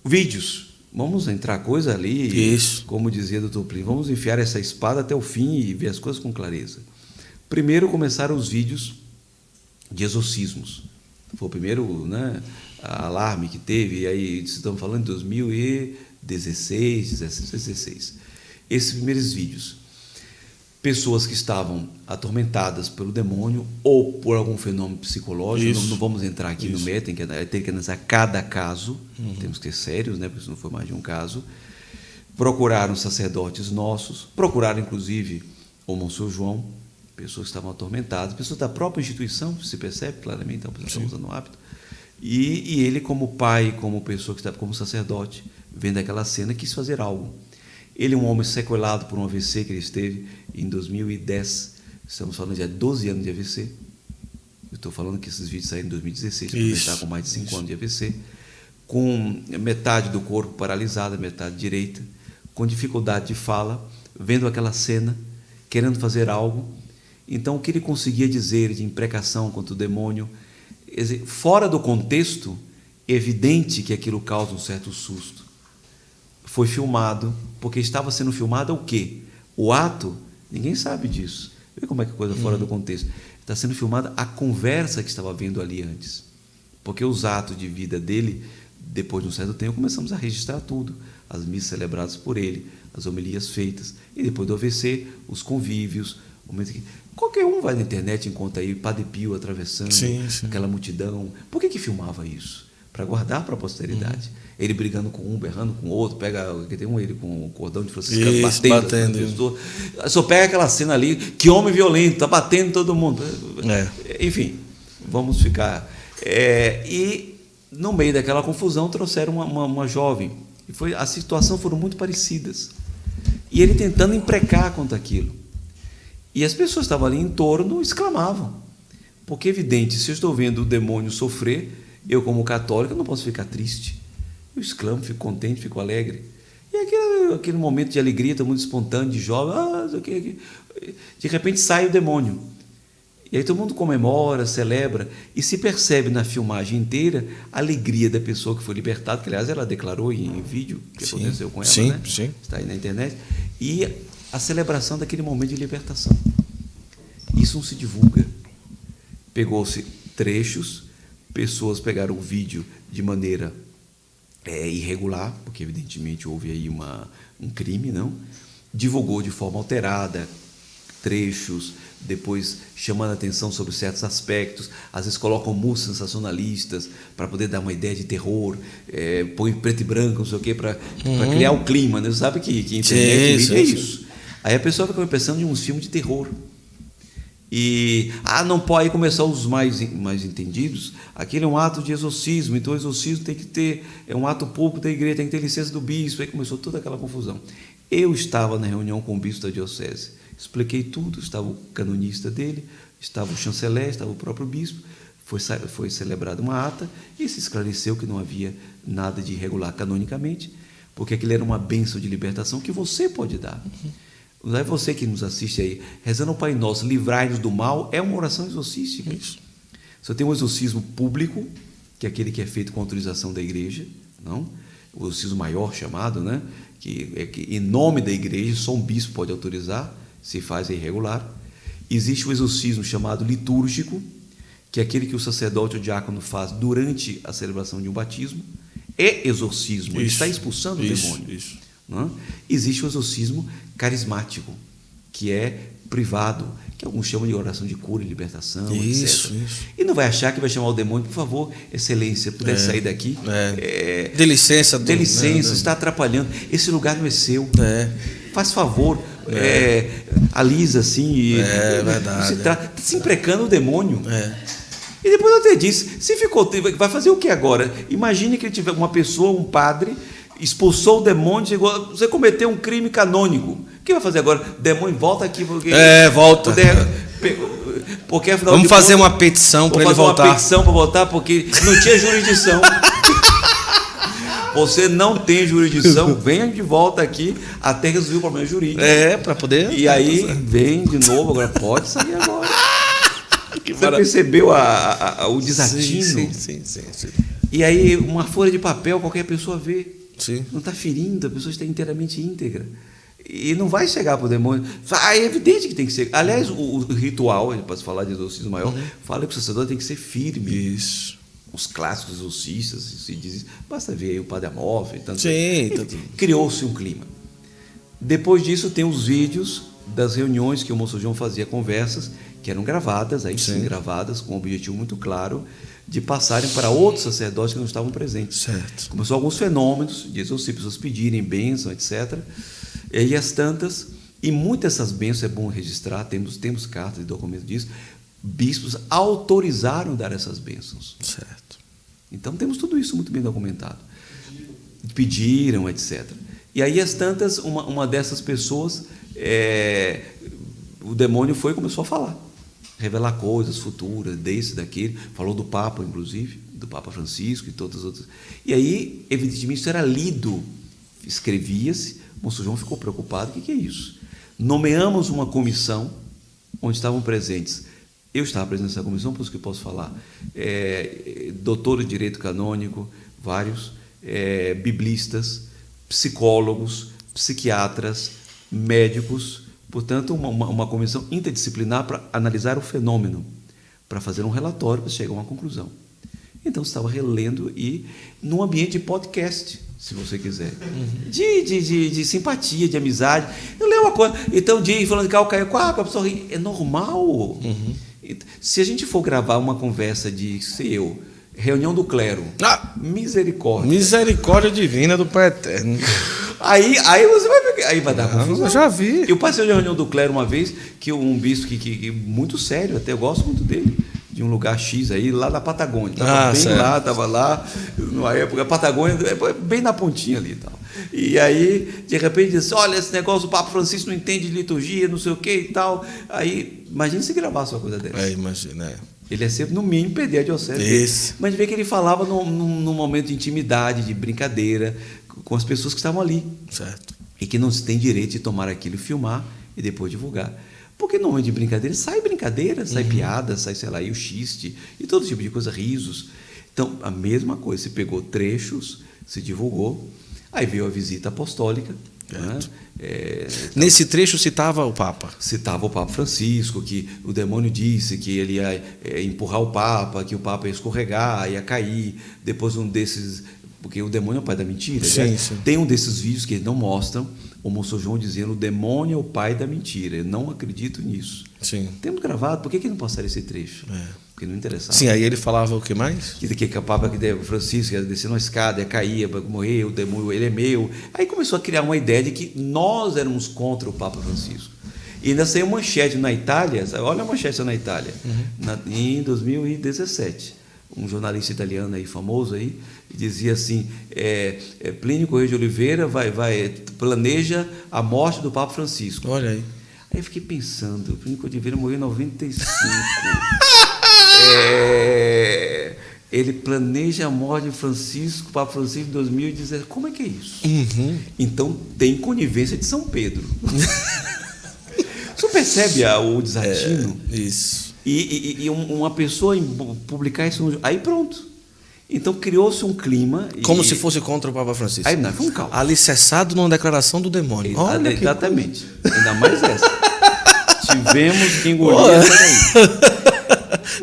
Vídeos. Vamos entrar coisa ali, Isso. como dizia o Dr. Plínio, vamos enfiar essa espada até o fim e ver as coisas com clareza. Primeiro começaram os vídeos de exorcismos. Foi o primeiro, né, alarme que teve, e aí estamos falando de 2016, 16. Esses primeiros vídeos. Pessoas que estavam atormentadas pelo demônio ou por algum fenômeno psicológico, não vamos entrar aqui no mérito, tem que analisar cada caso, temos que ser sérios, né, porque se não for mais de um caso. Procuraram sacerdotes nossos, procuraram inclusive o Monsenhor João, pessoas que estavam atormentadas, pessoas da própria instituição, se percebe claramente, então estamos usando o hábito, e ele como pai, como pessoa que estava como sacerdote, vendo aquela cena, quis fazer algo. Ele é um homem sequelado por um AVC que ele esteve em 2010, estamos falando de 12 anos de AVC, eu estou falando que esses vídeos saíram em 2016, ele está com mais de 5 anos de AVC, com metade do corpo paralisada, metade direita, com dificuldade de fala, vendo aquela cena, querendo fazer algo. Então, o que ele conseguia dizer de imprecação contra o demônio, fora do contexto, é evidente que aquilo causa um certo susto. Foi filmado, porque estava sendo filmado o quê? O ato, ninguém sabe disso. Vê como é que é coisa fora do contexto. Está sendo filmada a conversa que estava havendo ali antes. Porque os atos de vida dele, depois de um certo tempo, começamos a registrar tudo. As missas celebradas por ele, as homilias feitas. E depois do AVC, os convívios. Qualquer um vai na internet e encontra aí Padre Pio atravessando aquela multidão. Por que filmava isso? Para guardar para a posteridade. Ele brigando com um, berrando com o outro, tem ele com o cordão de franciscano batendo. Só pega aquela cena ali, que homem violento, está batendo todo mundo. Enfim, vamos ficar. E no meio daquela confusão trouxeram uma jovem. E as situações foram muito parecidas. E ele tentando imprecar contra aquilo. E as pessoas que estavam ali em torno exclamavam. Porque é evidente, se eu estou vendo o demônio sofrer, eu como católico não posso ficar triste. Eu exclamo, fico contente, fico alegre. E aquele momento de alegria, todo mundo espontâneo, de jovem, de repente sai o demônio. E aí todo mundo comemora, celebra, e se percebe na filmagem inteira a alegria da pessoa que foi libertada, que aliás ela declarou em vídeo, que aconteceu com ela, né? Está aí na internet, e a celebração daquele momento de libertação. Isso não se divulga. Pegou-se trechos, pessoas pegaram o vídeo de maneira irregular, porque evidentemente houve aí um crime, não? Divulgou de forma alterada trechos, depois chamando a atenção sobre certos aspectos, às vezes colocam músicas sensacionalistas para poder dar uma ideia de terror, põe preto e branco, não sei o quê, para criar o clima, né? Você sabe que internet é isso. Aí a pessoa fica pensando em uns filmes de terror. E não pode, aí começar os mais entendidos, aquele é um ato de exorcismo, então o exorcismo tem que ter, é um ato público da igreja, tem que ter licença do bispo, aí começou toda aquela confusão. Eu estava na reunião com o bispo da diocese, expliquei tudo, estava o canonista dele, estava o chanceler, estava o próprio bispo, foi celebrada uma ata e se esclareceu que não havia nada de irregular canonicamente, porque aquilo era uma bênção de libertação que você pode dar. Não é você que nos assiste aí, rezando o Pai Nosso, livrai-nos do mal, é uma oração exorcística. Isso. Você tem um exorcismo público, que é aquele que é feito com autorização da igreja, não? O exorcismo maior chamado, né? que em nome da igreja, só um bispo pode autorizar, se faz irregular. Existe o exorcismo chamado litúrgico, que é aquele que o sacerdote ou o diácono faz durante a celebração de um batismo. É exorcismo, ele está expulsando o demônio. Não? Existe o exorcismo carismático, que é privado, que alguns chamam de oração de cura e libertação, etc. E não vai achar que vai chamar o demônio, por favor, excelência, puder sair daqui. Dê licença. Dê licença, está atrapalhando. Esse lugar não é seu. Faz favor, alisa assim. Verdade. Está se imprecando o demônio. E depois eu até disse, se ficou, vai fazer o que agora? Imagine que ele tiver uma pessoa, um padre, expulsou o demônio, chegou, você cometeu um crime canônico. O que vai fazer agora? Demônio, volta aqui. Porque volta. Porque, afinal, vamos fazer uma petição para ele voltar. Uma petição para voltar, porque não tinha jurisdição. Você não tem jurisdição, venha de volta aqui até resolver o problema jurídico. Para poder. E aí vem de novo, agora pode sair agora. Você percebeu o desatino? Sim. E aí, uma folha de papel, qualquer pessoa vê. Sim. Não está ferindo, a pessoa está inteiramente íntegra. E não vai chegar para o demônio. É evidente que tem que ser. Aliás, o ritual, para falar de exorcismo maior, fala que o sacerdote tem que ser firme. Isso. Os clássicos exorcistas se dizem. Basta ver aí o Padre Amorfe. Sim. Criou-se um clima. Depois disso, tem os vídeos das reuniões que o Monsenhor João fazia, conversas, que eram gravadas, aí sim gravadas, com um objetivo muito claro, de passarem para outros sacerdotes que não estavam presentes. Certo. Começou alguns fenômenos de exorcismo, pessoas pedirem bênção, etc. E aí as tantas, e muitas dessas bênçãos, é bom registrar, temos cartas e documentos disso, bispos autorizaram dar essas bênçãos. Certo. Então temos tudo isso muito bem documentado. Pediram, etc. E aí as tantas, uma dessas pessoas, o demônio foi e começou a falar, revelar coisas futuras, desse, daquele, falou do Papa, inclusive, do Papa Francisco e todas as outras. E aí, evidentemente, isso era lido, escrevia-se, o Monsenhor João ficou preocupado, o que é isso? Nomeamos uma comissão, onde estavam presentes, eu estava presente nessa comissão, por isso que eu posso falar, doutores de direito canônico, vários, biblistas, psicólogos, psiquiatras, médicos, portanto, uma comissão interdisciplinar para analisar o fenômeno, para fazer um relatório, para chegar a uma conclusão. Então, você estava relendo e num ambiente de podcast, se você quiser, de simpatia, de amizade. Eu leio uma coisa, então, falando de calcaia, a pessoa ri, é normal. Se a gente for gravar uma conversa de, reunião do clero, misericórdia. Misericórdia divina do Pai Eterno. Aí você vai ver, aí vai dar confusão. Eu já vi. Eu passei na reunião do clero uma vez, que um bispo que muito sério, até eu gosto muito dele, de um lugar X aí, lá da Patagônia. Estava lá, numa época, a Patagônia, bem na pontinha ali e tal. E aí, de repente, disse, olha, esse negócio, o Papa Francisco não entende de liturgia, não sei o que e tal. Aí, imagina se gravasse uma coisa dessa. Imagina, Ele é sempre, no mínimo, perder a diocese. Mas vê que ele falava num momento de intimidade, de brincadeira, com as pessoas que estavam ali. Certo. E que não se tem direito de tomar aquilo, filmar e depois divulgar. Porque no momento de brincadeira, sai piada, sai, sei lá, e o xiste, e todo tipo de coisa, risos. Então, a mesma coisa, se pegou trechos, se divulgou, aí veio a visita apostólica. Né? Nesse trecho citava o Papa. Citava o Papa Francisco, que o demônio disse que ele ia empurrar o Papa, que o Papa ia escorregar, ia cair, depois um desses... Porque o demônio é o pai da mentira. Sim. Tem um desses vídeos que eles não mostram, o Monsenhor João dizendo: o demônio é o pai da mentira. Eu não acredito nisso. Sim. Temos gravado, por que não passaram esse trecho? Porque não interessava. Sim, aí ele falava o que mais? Que o Papa Francisco ia descer uma escada, ia cair, ia morrer, o demônio, ele é meu. Aí começou a criar uma ideia de que nós éramos contra o Papa Francisco. E ainda saiu manchete na Itália, olha a manchete na Itália, em 2017. Um jornalista italiano aí, famoso aí, dizia assim, Plínio Correia de Oliveira planeja a morte do Papa Francisco. Olha aí. Aí eu fiquei pensando, Plínio Correia de Oliveira morreu em 95. Ele planeja a morte de Francisco, Papa Francisco, em 2017. Como é que é isso? Então, tem conivência de São Pedro. Você percebe o desatino? Isso. E uma pessoa publicar isso, aí pronto. Então criou-se um clima. Como se fosse contra o Papa Francisco. Aí não, foi um caos. Alicerçado numa declaração do demônio. Olha, exatamente. Ainda mais essa. Tivemos que engolir essa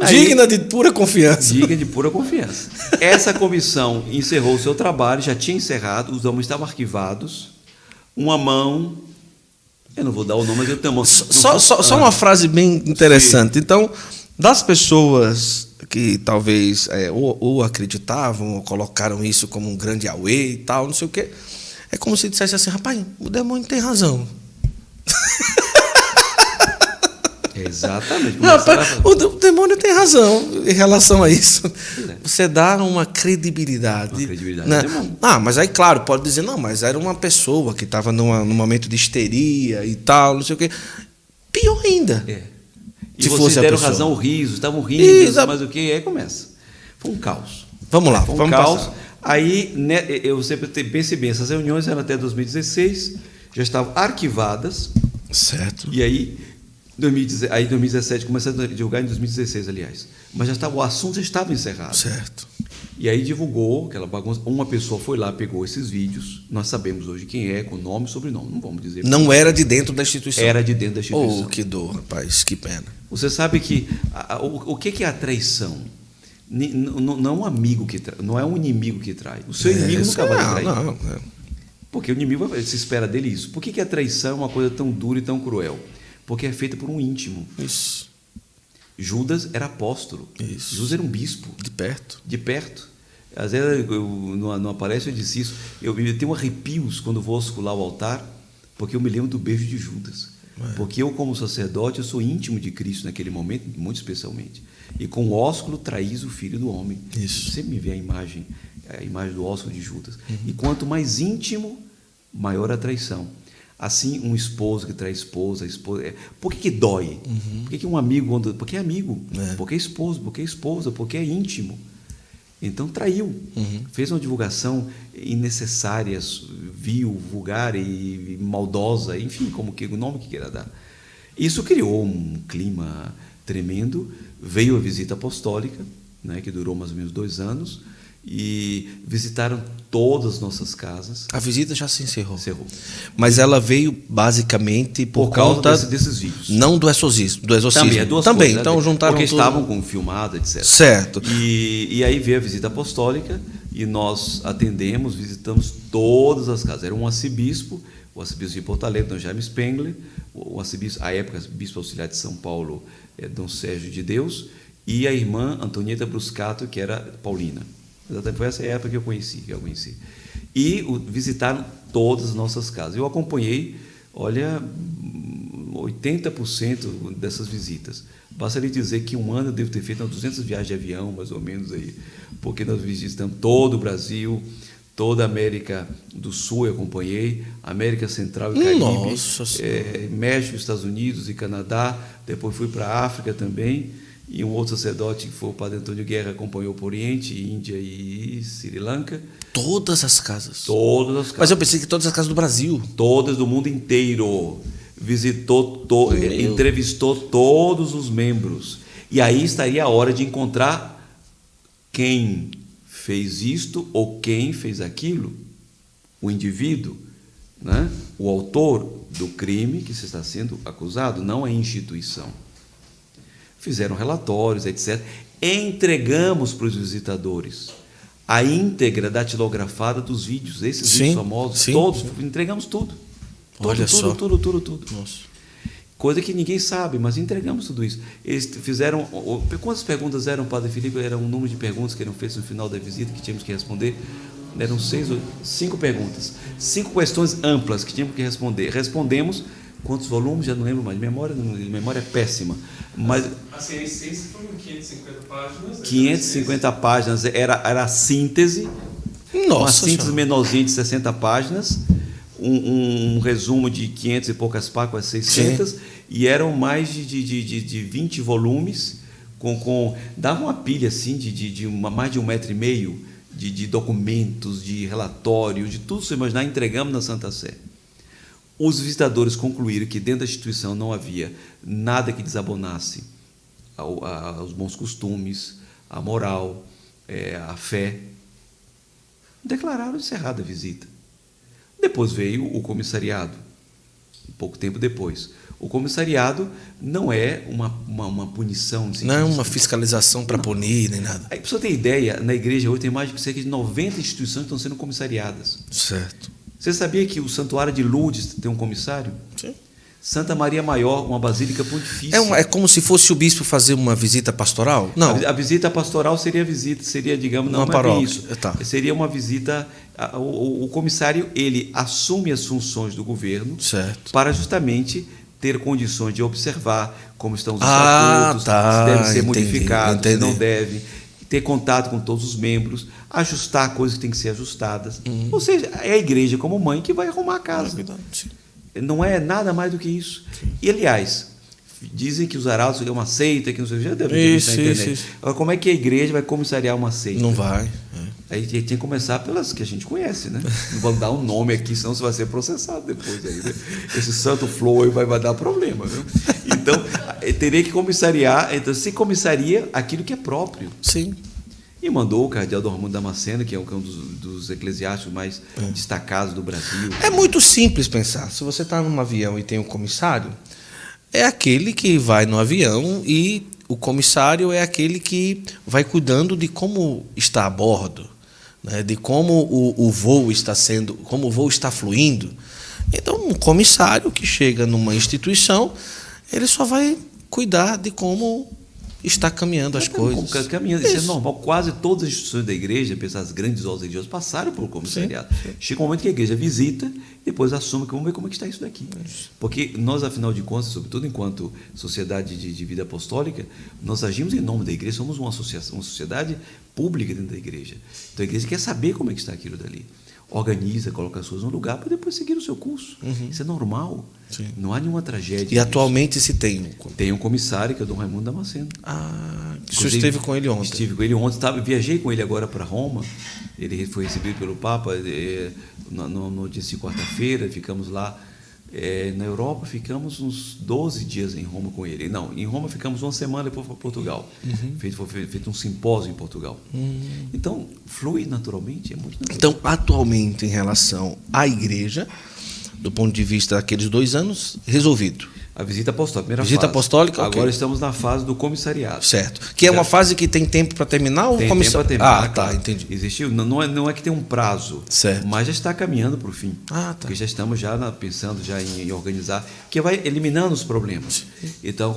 daí. Digna de pura confiança. Digna de pura confiança. Essa comissão encerrou o seu trabalho, já tinha encerrado, os nomes estavam arquivados. Uma mão. Eu não vou dar o nome, mas eu tenho uma... Só uma frase bem interessante. Sim. Então, das pessoas que talvez ou acreditavam, ou colocaram isso como um grande auê e tal, não sei o quê, é como se dissesse assim, rapaz, o demônio tem razão. Exatamente. Rapaz, o demônio tem razão em relação a isso. Você dá uma credibilidade. Uma credibilidade, né? demônio. Mas aí, claro, pode dizer, não, mas era uma pessoa que estava num momento de histeria e tal, não sei o quê. Pior ainda. E se vocês deram razão ao riso, estavam rindo, mas o quê? Aí começa. Foi um caos. Vamos lá, foi um caos. Passar. Aí, né, eu sempre pense bem, essas reuniões eram até 2016, já estavam arquivadas. Certo. E aí, 2017, começaram a divulgar em 2016, aliás. Mas o assunto já estava encerrado. Certo. E aí divulgou aquela bagunça. Uma pessoa foi lá, pegou esses vídeos. Nós sabemos hoje quem é, com nome e sobrenome. Não vamos dizer. Não era de dentro da instituição. Era de dentro da instituição. Oh, que dor, rapaz, que pena. Você sabe que o que é a traição? Não é um amigo que trai, não é um inimigo que trai. O seu inimigo nunca vai trair. Não. Porque o inimigo se espera dele isso. Por que a traição é uma coisa tão dura e tão cruel? Porque é feita por um íntimo. Isso. Judas era apóstolo. Isso. Judas era um bispo. De perto. De perto. Às vezes não aparece, eu disse isso. Eu tenho arrepios quando vou oscular o altar, porque eu me lembro do beijo de Judas. Porque eu, como sacerdote, eu sou íntimo de Cristo naquele momento, muito especialmente. E com o ósculo traís o Filho do Homem. Isso. Você me vê a imagem do ósculo de Judas. E quanto mais íntimo, maior a traição. Assim, um esposo que trai a esposa. Por que dói? Por que um amigo... Porque é amigo. Porque é esposo, porque é esposa, porque é íntimo. Então, traiu. Fez uma divulgação innecessária, vil, vulgar e maldosa, enfim, o nome que queira dar. Isso criou um clima tremendo. Veio a visita apostólica, né, que durou mais ou menos 2 anos, e visitaram todas as nossas casas. A visita já se encerrou. Mas ela veio basicamente por causa desses vídeos. Não do exorcismo. Também, é duas Também, coisas, então juntaram porque tudo. estavam com filmado, etc. Certo. E aí veio a visita apostólica e nós atendemos, visitamos todas as casas. Era um arcebispo, o arcebispo de Porto Alegre, Dom Jaime Spengler, o arcebispo, à época, bispo auxiliar de São Paulo, Dom Sérgio de Deus, e a irmã Antonieta Bruscato, que era paulina. Exatamente, foi essa época que eu conheci. E visitaram todas as nossas casas. Eu acompanhei, 80% dessas visitas. Basta lhe dizer que um ano eu devo ter feito umas 200 viagens de avião, mais ou menos, aí, porque nós visitamos todo o Brasil, toda a América do Sul eu acompanhei, América Central e Caribe, México, Estados Unidos e Canadá, depois fui para a África também, e um outro sacerdote, que foi o padre Antônio Guerra, acompanhou para o Oriente, Índia e Sri Lanka. Todas as casas? Todas as casas. Mas eu pensei que todas as casas do Brasil. Todas do mundo inteiro. Visitou, entrevistou todos os membros. E aí estaria a hora de encontrar quem fez isto ou quem fez aquilo. O indivíduo, né? O autor do crime que se está sendo acusado, não a instituição. Fizeram relatórios, etc. Entregamos para os visitadores a íntegra datilografada dos vídeos, esses vídeos famosos, todos, entregamos tudo. Olha só. Tudo. Nossa. Coisa que ninguém sabe, mas entregamos tudo isso. Eles fizeram... Quantas perguntas eram, Padre Filipe? Era um número de perguntas que eram feitas no final da visita, que tínhamos que responder. Eram 5 perguntas. 5 questões amplas que tínhamos que responder. Respondemos. Quantos volumes? Já não lembro mais. Memória é péssima. Mas a essência foram 550 páginas. 550 páginas era a síntese. Uma síntese menorzinha de 60 páginas. Um resumo de 500 e poucas páginas, 600. Sim. E eram mais de 20 volumes. Dava uma pilha assim, mais de 1,5 metro de documentos, de relatórios, de tudo que você imaginar, entregamos na Santa Sé. Os visitadores concluíram que dentro da instituição não havia nada que desabonasse aos bons costumes, a moral, a fé. Declararam encerrada a visita. Depois veio o comissariado, pouco tempo depois. O comissariado não é uma punição. Não é uma fiscalização para punir, nem nada. Para você ter ideia, na igreja hoje tem mais de cerca de 90 instituições que estão sendo comissariadas. Certo. Você sabia que o Santuário de Lourdes tem um comissário? Sim. Santa Maria Maior, uma basílica pontifícia. É como se fosse o bispo fazer uma visita pastoral? Não. A visita pastoral seria digamos, não é isso. Tá. Seria uma visita... O comissário, ele assume as funções do governo, certo, para justamente ter condições de observar como estão os estatutos, se devem ser modificados, se não devem, ter contato com todos os membros, ajustar coisas que têm que ser ajustadas. Ou seja, é a igreja como mãe que vai arrumar a casa. Não é nada mais do que isso. Sim. E, aliás, dizem que os arautos é uma seita, que não sei o que, já deve ter visto na internet. Isso. Agora, como é que a igreja vai comissariar uma seita? Não vai. Aí tinha que começar pelas que a gente conhece, né? Não vamos dar um nome aqui, senão você vai ser processado depois. Aí, né? Esse santo flow vai dar problema. Viu? Então, teria que comissariar. Então, se comissaria aquilo que é próprio. Sim. E mandou o cardeal Dom Raimundo Damasceno, que é um dos eclesiásticos mais destacados do Brasil. É muito simples pensar. Se você está num avião e tem um comissário, é aquele que vai no avião e o comissário é aquele que vai cuidando de como está a bordo, né, de como o voo está sendo, como o voo está fluindo. Então, um comissário que chega numa instituição, ele só vai cuidar de como está caminhando as coisas. Caminhando, isso é normal. Quase todas as instituições da igreja, as grandes obras religiosas, passaram por comissariado. Chega um momento que a igreja visita, depois assume que vamos ver como é que está isso daqui. Porque nós, afinal de contas, sobretudo enquanto sociedade de vida apostólica, nós agimos em nome da igreja, somos uma associação, uma sociedade pública dentro da igreja. Então a igreja quer saber como é que está aquilo dali. Organiza, coloca as coisas no lugar para depois seguir o seu curso. Isso é normal. Sim. Não há nenhuma tragédia. E atualmente se tem. Tem um comissário, que é o Dom Raimundo Damasceno. O senhor esteve com ele ontem. Estive com ele ontem, viajei com ele agora para Roma. Ele foi recebido pelo Papa no dia de quarta-feira, ficamos lá. Na Europa ficamos uns 12 dias em Roma com ele. Não, em Roma ficamos uma semana, depois para Portugal. Foi feito um simpósio em Portugal. Então, flui naturalmente, é muito natural. Então, atualmente, em relação à igreja, do ponto de vista daqueles 2 anos, resolvido. A visita apostólica, primeira Visita fase. apostólica, ok. Agora estamos na fase do comissariado. Certo. Que é uma fase que tem tempo para terminar ou Tem tempo para terminar. Claro. Entendi. Existiu, não é que tem um prazo, Certo. mas já está caminhando para o fim. Tá. Porque já estamos pensando já em organizar, que vai eliminando os problemas. Então,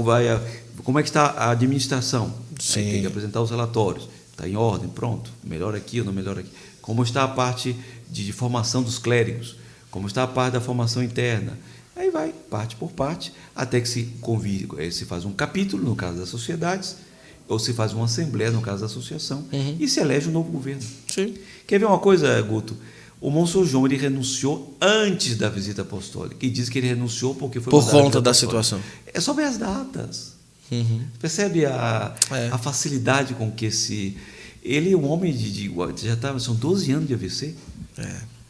como é que está a administração? Sim. Aí tem que apresentar os relatórios. Está em ordem, pronto. Melhor aqui ou não melhor aqui. Como está a parte de formação dos clérigos? Como está a parte da formação interna? Aí vai, parte por parte, até que se faz um capítulo, no caso das sociedades, ou se faz uma assembleia, no caso da associação, e se elege um novo governo. Sim. Quer ver uma coisa, Guto? O Monsenhor João, ele renunciou antes da visita apostólica, e diz que ele renunciou porque foi Por conta da situação. É só ver as datas. Percebe a facilidade com que ele é um homem são 12 anos de AVC.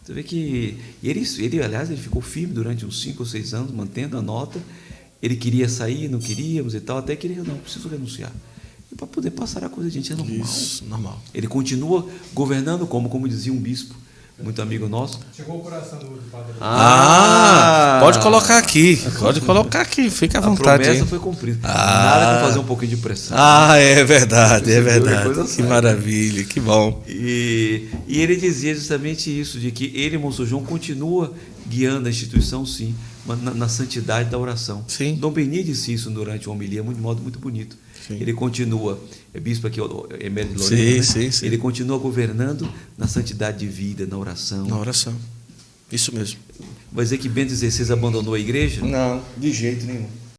Você vê que ele, aliás, ele ficou firme durante uns 5 ou 6 anos, mantendo a nota. Ele queria sair, não queríamos e tal, até que ele, não, preciso renunciar. E para poder passar a coisa, gente, é normal. Isso, normal. Ele continua governando como dizia um bispo, muito amigo nosso. Chegou o coração do padre. Pode colocar aqui, fica à vontade. A promessa hein? foi cumprida. Nada com fazer um pouquinho de pressão. É verdade, é verdade. Coisa Que séria. maravilha, que bom. E ele dizia justamente isso, de que ele, Monsenhor João, continua guiando a instituição, sim, mas na santidade da oração. Sim. Dom Beni disse isso durante uma homilia, de modo muito bonito. Sim. Ele continua, bispo aqui, Emérito de Lorena, Sim. ele continua governando na santidade de vida, na oração. Na oração. Isso mesmo. Vai dizer que Bento XVI abandonou a igreja? Não, de jeito nenhum.